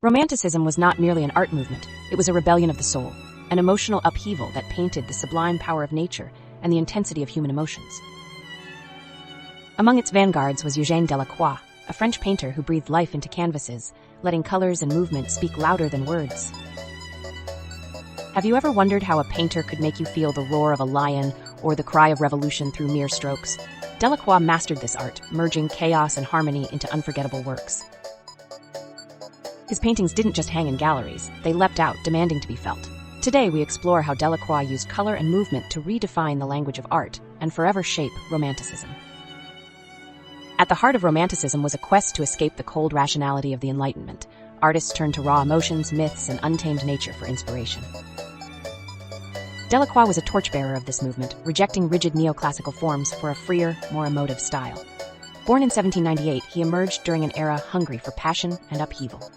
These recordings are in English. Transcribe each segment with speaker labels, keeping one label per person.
Speaker 1: Romanticism was not merely an art movement, it was a rebellion of the soul, an emotional upheaval that painted the sublime power of nature and the intensity of human emotions. Among its vanguards was Eugène Delacroix, a French painter who breathed life into canvases, letting colors and movement speak louder than words. Have you ever wondered how a painter could make you feel the roar of a lion or the cry of revolution through mere strokes? Delacroix mastered this art, merging chaos and harmony into unforgettable works. His paintings didn't just hang in galleries, they leapt out, demanding to be felt. Today we explore how Delacroix used color and movement to redefine the language of art and forever shape Romanticism. At the heart of Romanticism was a quest to escape the cold rationality of the Enlightenment. Artists turned to raw emotions, myths, and untamed nature for inspiration. Delacroix was a torchbearer of this movement, rejecting rigid neoclassical forms for a freer, more emotive style. Born in 1798, he emerged during an era hungry for passion and upheaval.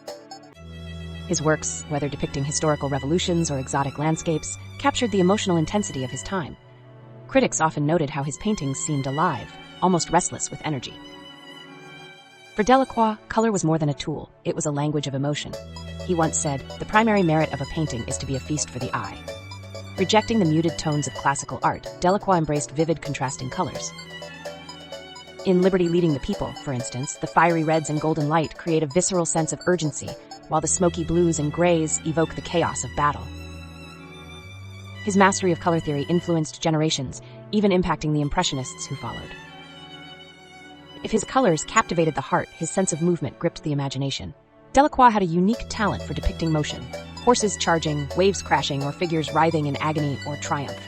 Speaker 1: His works, whether depicting historical revolutions or exotic landscapes, captured the emotional intensity of his time. Critics often noted how his paintings seemed alive, almost restless with energy. For Delacroix, color was more than a tool, it was a language of emotion. He once said, "The primary merit of a painting is to be a feast for the eye." Rejecting the muted tones of classical art, Delacroix embraced vivid, contrasting colors. In Liberty Leading the People, for instance, the fiery reds and golden light create a visceral sense of urgency, while the smoky blues and grays evoke the chaos of battle. His mastery of color theory influenced generations, even impacting the Impressionists who followed. If his colors captivated the heart, his sense of movement gripped the imagination. Delacroix had a unique talent for depicting motion, horses charging, waves crashing, or figures writhing in agony or triumph.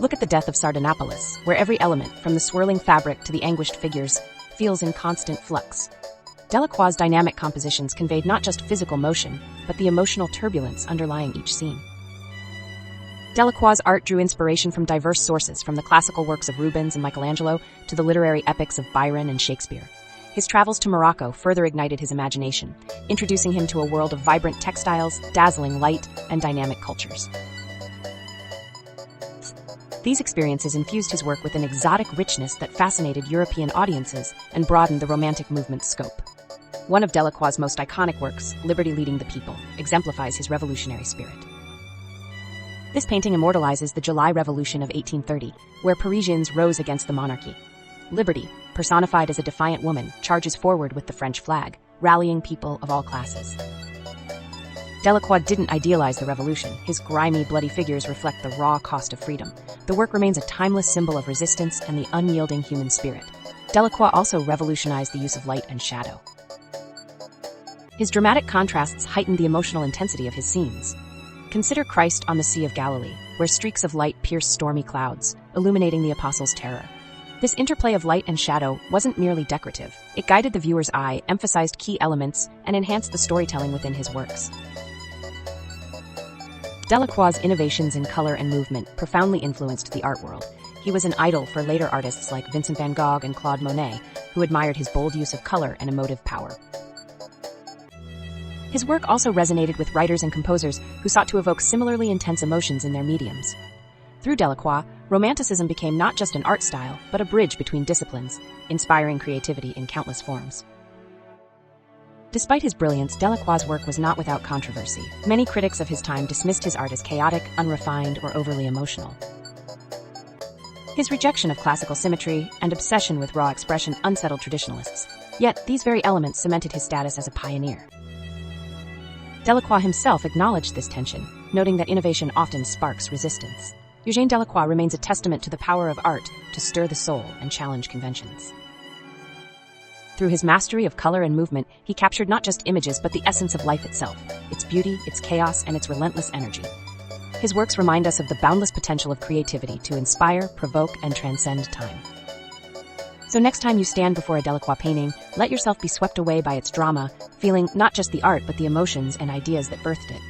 Speaker 1: Look at the Death of Sardanapalus, where every element, from the swirling fabric to the anguished figures, feels in constant flux. Delacroix's dynamic compositions conveyed not just physical motion, but the emotional turbulence underlying each scene. Delacroix's art drew inspiration from diverse sources, from the classical works of Rubens and Michelangelo to the literary epics of Byron and Shakespeare. His travels to Morocco further ignited his imagination, introducing him to a world of vibrant textiles, dazzling light, and dynamic cultures. These experiences infused his work with an exotic richness that fascinated European audiences and broadened the Romantic movement's scope. One of Delacroix's most iconic works, Liberty Leading the People, exemplifies his revolutionary spirit. This painting immortalizes the July Revolution of 1830, where Parisians rose against the monarchy. Liberty, personified as a defiant woman, charges forward with the French flag, rallying people of all classes. Delacroix didn't idealize the revolution. His grimy, bloody figures reflect the raw cost of freedom. The work remains a timeless symbol of resistance and the unyielding human spirit. Delacroix also revolutionized the use of light and shadow. His dramatic contrasts heightened the emotional intensity of his scenes. Consider Christ on the Sea of Galilee, where streaks of light pierce stormy clouds, illuminating the apostles' terror. This interplay of light and shadow wasn't merely decorative. It guided the viewer's eye, emphasized key elements, and enhanced the storytelling within his works. Delacroix's innovations in color and movement profoundly influenced the art world. He was an idol for later artists like Vincent van Gogh and Claude Monet, who admired his bold use of color and emotive power. His work also resonated with writers and composers who sought to evoke similarly intense emotions in their mediums. Through Delacroix, Romanticism became not just an art style, but a bridge between disciplines, inspiring creativity in countless forms. Despite his brilliance, Delacroix's work was not without controversy. Many critics of his time dismissed his art as chaotic, unrefined, or overly emotional. His rejection of classical symmetry and obsession with raw expression unsettled traditionalists. Yet, these very elements cemented his status as a pioneer. Delacroix himself acknowledged this tension, noting that innovation often sparks resistance. Eugène Delacroix remains a testament to the power of art to stir the soul and challenge conventions. Through his mastery of color and movement, he captured not just images but the essence of life itself, its beauty, its chaos, and its relentless energy. His works remind us of the boundless potential of creativity to inspire, provoke, and transcend time. So next time you stand before a Delacroix painting, let yourself be swept away by its drama, feeling not just the art but the emotions and ideas that birthed it.